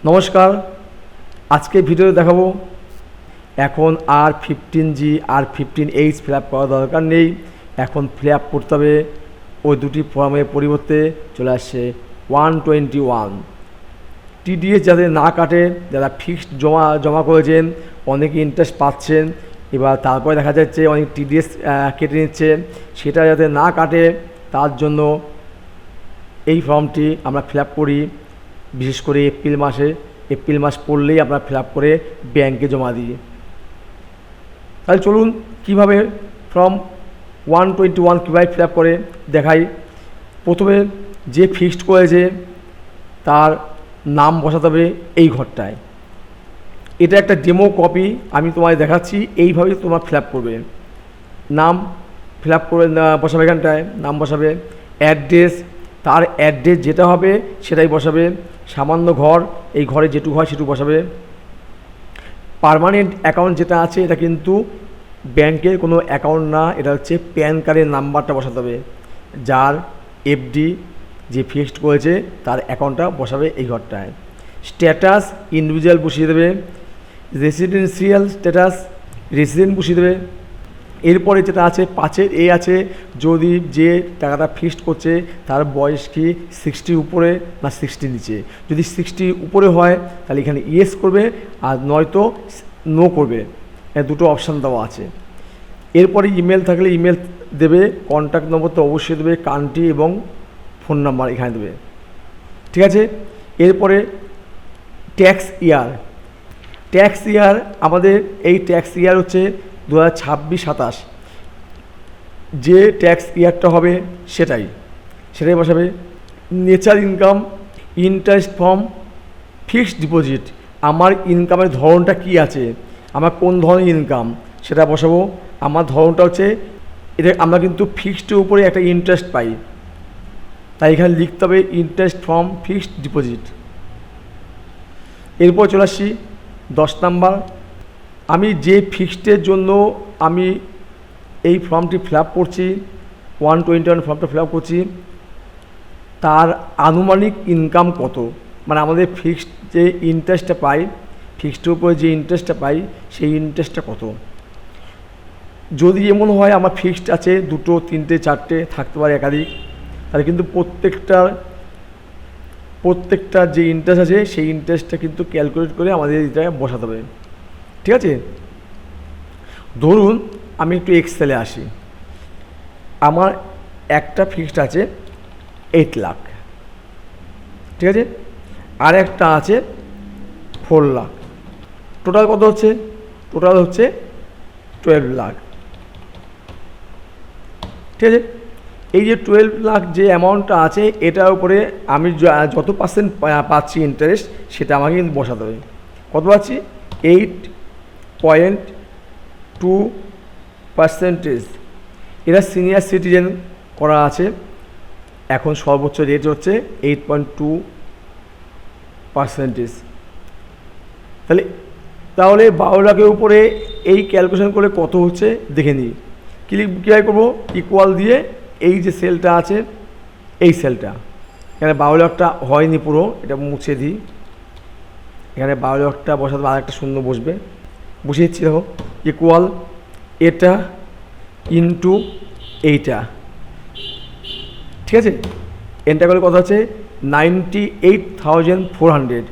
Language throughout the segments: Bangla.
নমস্কার। আজকে ভিডিওতে দেখাবো এখন আর 15G আর 15H ফিল আপ করার দরকার নেই। এখন ফিল আপ করতে হবে ওই দুটি ফর্মের পরিবর্তে চলে আসছে 121। টিডিএস যাদের না কাটে, যারা ফিক্সড জমা করেছেন, অনেকে ইন্টারেস্ট পাচ্ছেন, এবার তারপরে দেখা যাচ্ছে অনেক টিডিএস কেটে নিচ্ছে, সেটা যাতে না কাটে তার জন্য এই ফর্মটি আমরা ফিল আপ করি। বিশেষ করে এপ্রিল মাস পড়লেই আমরা ফিল আপ করে ব্যাংকে জমা দিই। তাহলে চলুন কীভাবে ফর্ম 121 কীভাবে ফিল আপ করে দেখাই। প্রথমে যে ফিক্সড করেছে তার নাম বসাতে হবে এই ঘরটায়। এটা একটা ডেমো কপি, আমি তোমায় দেখাচ্ছি। এইভাবে তোমার ফিল আপ করবে, নাম ফিল আপ করে বসাবে, এখানটায় নাম বসাবে, অ্যাড্রেস, তার অ্যাড্রেস যেটা হবে সেটাই বসাবে, সামান্য ঘর, এই ঘরে যেটুকু হয় সেটুকু বসাবে। পার্মানেন্ট অ্যাকাউন্ট যেটা আছে এটা কিন্তু ব্যাংকের কোনো অ্যাকাউন্ট না, এটা হচ্ছে প্যান কার্ডের নাম্বারটা বসাতে হবে। যার এফডি যে ফিক্সড করেছে তার অ্যাকাউন্টটা বসাবে এই ঘরটায়। স্ট্যাটাস ইন্ডিভিজুয়াল বসিয়ে দেবে, রেসিডেন্সিয়াল স্ট্যাটাস রেসিডেন্ট বসিয়ে দেবে। এরপরে যেটা আছে 5 এ আছে, যদি যে টাকাটা ফিক্সড করছে তার বয়স কি 60 উপরে না 60 নিচে। যদি 60 উপরে হয় তাহলে এখানে ইয়েস করবে, আর নয়তো নো করবে। দুটো অপশান দেওয়া আছে। এরপরে ইমেল থাকলে ইমেল দেবে, কন্ট্যাক্ট নম্বর তো অবশ্যই দেবে, কান্ট্রি এবং ফোন নাম্বার এখানে দেবে, ঠিক আছে। এরপরে ট্যাক্স ইয়ার, আমাদের এই ট্যাক্স ইয়ার হচ্ছে 2026-27। যে ট্যাক্স ইয়ারটা হবে সেটাই বসাবে। Nature income, interest form, fixed deposit, আমার ইনকামের ধরনটা কি আছে, আমার কোন ধরনের ইনকাম সেটা বসাবো। আমার ধরনটা হচ্ছে এটা, আমরা কিন্তু ফিক্সডের উপরে একটা ইন্টারেস্ট পাই, তাই এখানে লিখতে হবে ইন্টারেস্ট ফ্রম ফিক্সড ডিপোজিট। এরপর চলে আসছি 10 নাম্বার। আমি যে ফিক্সডের জন্য আমি এই ফর্মটি ফিল আপ করছি, 121 ফর্মটা ফিল আপ করছি, তার আনুমানিক ইনকাম কত, মানে আমাদের ফিক্সড যে ইন্টারেস্টটা পাই, ফিক্সডের উপরে যে ইন্টারেস্টটা পাই সেই ইন্টারেস্টটা কত। যদি এমন হয় আমার ফিক্সড আছে 2, 3, 4 থাকতে পারে একাধিক, তাহলে কিন্তু প্রত্যেকটা যে ইন্টারেস্ট আছে সেই ইন্টারেস্টটা কিন্তু ক্যালকুলেট করে আমাদের এটা বসাতে হবে, ঠিক আছে। ধরুন আমি একটু এক্সেলে আসি, আমার একটা ফিক্সড আছে 8 লাখ, ঠিক আছে, আর একটা আছে 4 লাখ, টোটাল কত হচ্ছে? টোটাল হচ্ছে 12 লাখ, ঠিক আছে। এই যে 12 লাখ যে অ্যামাউন্টটা আছে এটার উপরে আমি যত পার্সেন্ট পাচ্ছি ইন্টারেস্ট সেটা আমাকে কিন্তু বসাতে হবে। কত পাচ্ছি? 8.2%। এরা সিনিয়র সিটিজেন করা আছে, এখন সর্বোচ্চ রেট হচ্ছে 8.2%। তাহলে 12 লাখের উপরে এই ক্যালকুলেশন করে কত হচ্ছে দেখে নিই। কীভাবে করবো? ইকুয়াল দিয়ে এই যে সেলটা আছে এই সেলটা, এখানে 12 লাখটা হয়নি পুরো, এটা মুছে দিই। এখানে 12 লাখটা বসাতে আর একটা শূন্য বসবে, বসিয়ে দিচ্ছি। দেখো ইকুয়াল এটা ইন্টু এইটা, ঠিক আছে। এন্টার করলে কত আছে? 98,400।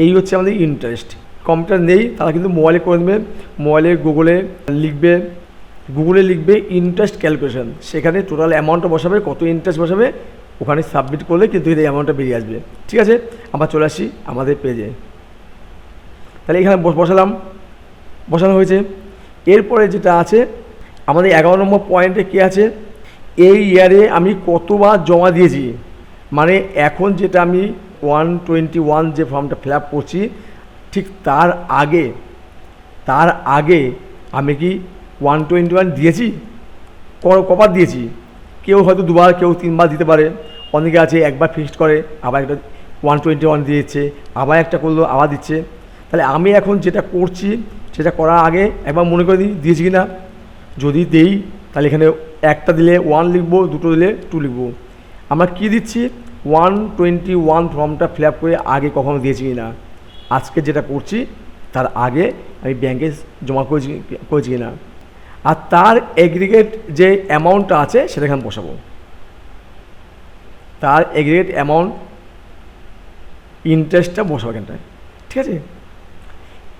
এই হচ্ছে আমাদের ইন্টারেস্ট। কম্পিউটার নেই তারা কিন্তু মোবাইলে করে দেবে, মোবাইলে গুগলে লিখবে ইন্টারেস্ট ক্যালকুলেশন, সেখানে টোটাল অ্যামাউন্টটা বসাবে, কত ইন্টারেস্ট বসাবে, ওখানে সাবমিট করলে কিন্তু এই অ্যামাউন্টটা বেরিয়ে আসবে, ঠিক আছে। আমরা চলে আসি আমাদের পেজে। তাহলে এখানে বসানো হয়েছে। এরপরে যেটা আছে আমাদের 11 নম্বর পয়েন্টে কী আছে, এই ইয়ারে আমি কতবার জমা দিয়েছি, মানে এখন যেটা আমি 121 যে ফর্মটা ফিল আপ করছি ঠিক তার আগে আমি কি 121 দিয়েছি, কবার দিয়েছি। কেউ হয়তো 2বার, কেউ 3বার দিতে পারে, অনেকে আছে একবার ফিক্সড করে আবার একটা 121 দিয়েছে, আবার একটা করলো আবার দিচ্ছে। তাহলে আমি এখন যেটা করছি সেটা করার আগে একবার মনে করে দিয়েছি কি না। যদি দেই তাহলে এখানে একটা দিলে 1 লিখবো, 2টো দিলে 2 লিখবো। আমরা কি দিচ্ছি? 121 ফর্মটা ফিল আপ করে আগে কখনো দিয়েছি কি না, আজকে যেটা করছি তার আগে আমি ব্যাংকে জমা করেছি কিনা, আর তার এগ্রিগেট যে অ্যামাউন্টটা আছে সেটা এখানে বসাবো। তার এগ্রিগেট অ্যামাউন্ট ইন্টারেস্টটা বসাবো এখানটায়, ঠিক আছে।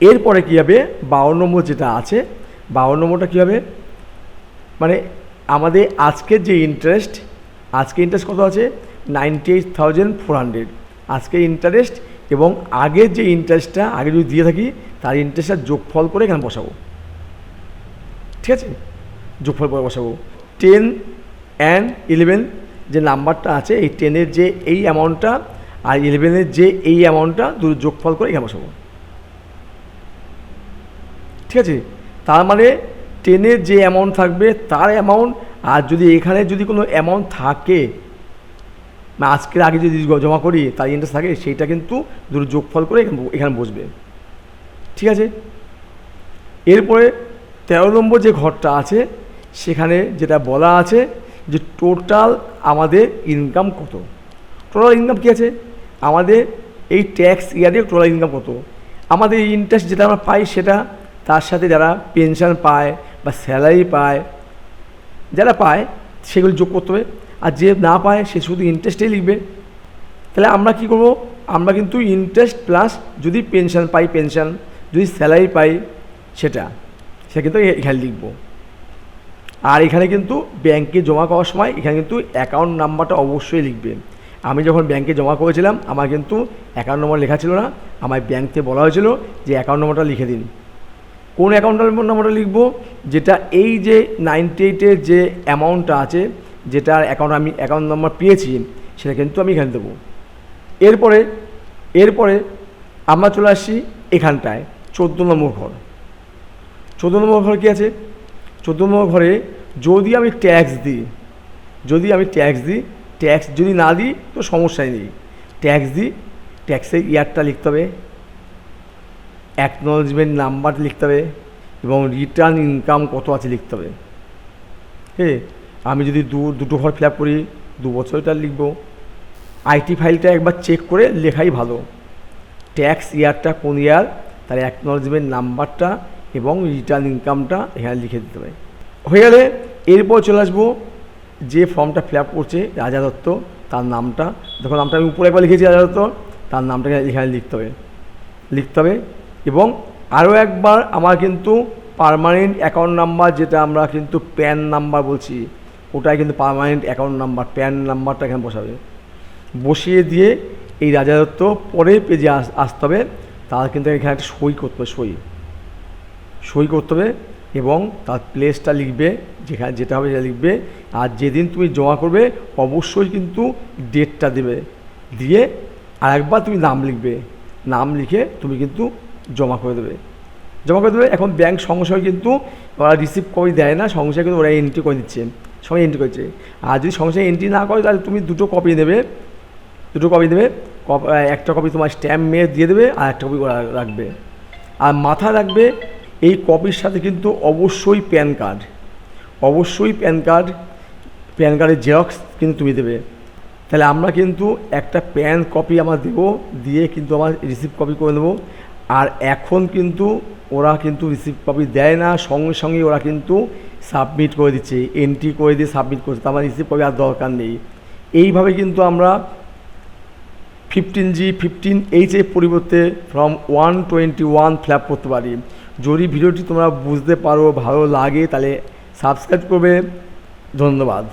এরপরে কী হবে, 52 নম্বর যেটা আছে, 52 নম্বরটা কী হবে, মানে আমাদের আজকের যে ইন্টারেস্ট, আজকে ইন্টারেস্ট কত আছে 98,400, আজকের ইন্টারেস্ট এবং আগের যে ইন্টারেস্টটা আগে যদি দিয়ে থাকি তার ইন্টারেস্টটা যোগফল করে এখানে বসাবো, ঠিক আছে। যোগফল করে বসাবো 10 and 11 যে নাম্বারটা আছে, এই 10-এর যে এই অ্যামাউন্টটা আর 11-এর যে এই অ্যামাউন্টটা দুটো যোগফল করে এখানে বসাবো, ঠিক আছে। তার মানে 10-এর যে অ্যামাউন্ট থাকবে তার অ্যামাউন্ট, আর যদি এখানে যদি কোনো অ্যামাউন্ট থাকে আজকের আগে যদি জমা করি তার ইন্টারেস্ট থাকে, সেইটা কিন্তু দুটো যোগফল করে এখানে বসবে, ঠিক আছে। এরপরে 13 নম্বর যে ঘরটা আছে সেখানে যেটা বলা আছে যে টোটাল আমাদের ইনকাম কত। টোটাল ইনকাম কী আছে, আমাদের এই ট্যাক্স ইয়ারে টোটাল ইনকাম কত, আমাদের ইন্টারেস্ট যেটা আমরা পাই সেটা, তার সাথে যারা পেনশন পায় বা স্যালারি পায়, যারা পায় সেগুলো যোগ করতে হবে, আর যে না পায় সে শুধু ইন্টারেস্টেই লিখবে। তাহলে আমরা কি করব, আমরা কিন্তু ইন্টারেস্ট প্লাস যদি পেনশন পাই পেনশন, যদি স্যালারি পাই সেটা কিন্তু এখানে লিখব। আর এখানে কিন্তু ব্যাংকে জমা করার সময় এখানে কিন্তু অ্যাকাউন্ট নাম্বারটা অবশ্যই লিখবে। আমি যখন ব্যাংকে জমা করেছিলাম আমার কিন্তু অ্যাকাউন্ট নম্বর লেখা ছিল না, আমার ব্যাংক থেকে বলা হয়েছিল যে অ্যাকাউন্ট নম্বরটা লিখে দিন। কোন অ্যাকাউন্ট নম্বরটা লিখব, যেটা এই যে 98-এর যে অ্যামাউন্টটা আছে, যেটার আমি অ্যাকাউন্ট নম্বর পেয়েছি সেটা কিন্তু আমি এখানে দেবো। এরপরে আমরা চলে আসছি এখানটায় 14 নম্বর ঘর। 14 নম্বর ঘর কী আছে, 14 নম্বর ঘরে যদি আমি ট্যাক্স দিই, ট্যাক্স যদি না দিই তো সমস্যাই নেই, ট্যাক্স দিই, ট্যাক্সের ইয়ারটা লিখতে হবে, অ্যাকনোলেজমেন্ট নাম্বার লিখতে হবে এবং রিটার্ন ইনকাম কত আছে লিখতে হবে। হ্যাঁ, আমি যদি দুটো ঘর ফিল আপ করি 2 বছরটা লিখব। আইটি ফাইলটা একবার চেক করে লেখাই ভালো, ট্যাক্স ইয়ারটা কোন ইয়ার, তার অ্যাকনোলেজমেন্ট নাম্বারটা এবং রিটার্ন ইনকামটা এখানে লিখে দিতে হবে। হয়ে গেলে এরপর চলে আসবো যে ফর্মটা ফিল আপ করছে রাজা দত্ত, তার নামটা, দেখুন নামটা আমি উপরে একবার লিখেছি রাজা দত্ত, তার নামটা এখানে লিখতে হবে এবং আরও একবার আমার কিন্তু পার্মানেন্ট অ্যাকাউন্ট নাম্বার, যেটা আমরা কিন্তু প্যান নাম্বার বলছি, ওটাই কিন্তু পার্মানেন্ট অ্যাকাউন্ট নাম্বার, প্যান নাম্বারটা এখানে বসিয়ে দিয়ে এই রাজা দত্ত পরের পেজে আসতে হবে। তার কিন্তু এখানে একটা সই করতে হবে এবং তার প্লেসটা লিখবে, যেটা হবে সেটা লিখবে। আর যেদিন তুমি জমা করবে অবশ্যই কিন্তু ডেটটা দিয়ে আর একবার তুমি নাম লিখে তুমি কিন্তু জমা করে দেবে। এখন ব্যাংক সঙ্গে সঙ্গে কিন্তু ওরা রিসিভ কপি দেয় না, সঙ্গে সঙ্গে কিন্তু ওরা এন্ট্রি করে দিচ্ছে, সঙ্গে এন্ট্রি করছে। আর যদি সঙ্গে সঙ্গে এন্ট্রি না করে তাহলে তুমি দুটো কপি নেবে, একটা কপি তোমার স্ট্যাম্প মেরে দিয়ে দেবে আর একটা কপি রাখবে। আর মাথায় রাখবে এই কপির সাথে কিন্তু অবশ্যই প্যান কার্ডের জেরক্স কিন্তু তুমি দেবে। তাহলে আমরা কিন্তু একটা প্যান কপি আমরা দেবো, দিয়ে কিন্তু আমার রিসিভ কপি করে নেবো। আর এখন কিন্তু ওরা কিন্তু রিসিভ কপি দেয় না, সঙ্গে সঙ্গে ওরা কিন্তু সাবমিট করে দিচ্ছে, এন্ট্রি করে দিয়ে সাবমিট করছে, আমার রিসিভ কপি আর দরকার নেই। এইভাবে কিন্তু আমরা 15G 15H এর পরিবর্তে ফর্ম 121 ফিল আপ করতে পারি। যদি ভিডিওটি তোমরা বুঝতে পারো, ভালো লাগে, তাহলে সাবস্ক্রাইব করবে। ধন্যবাদ।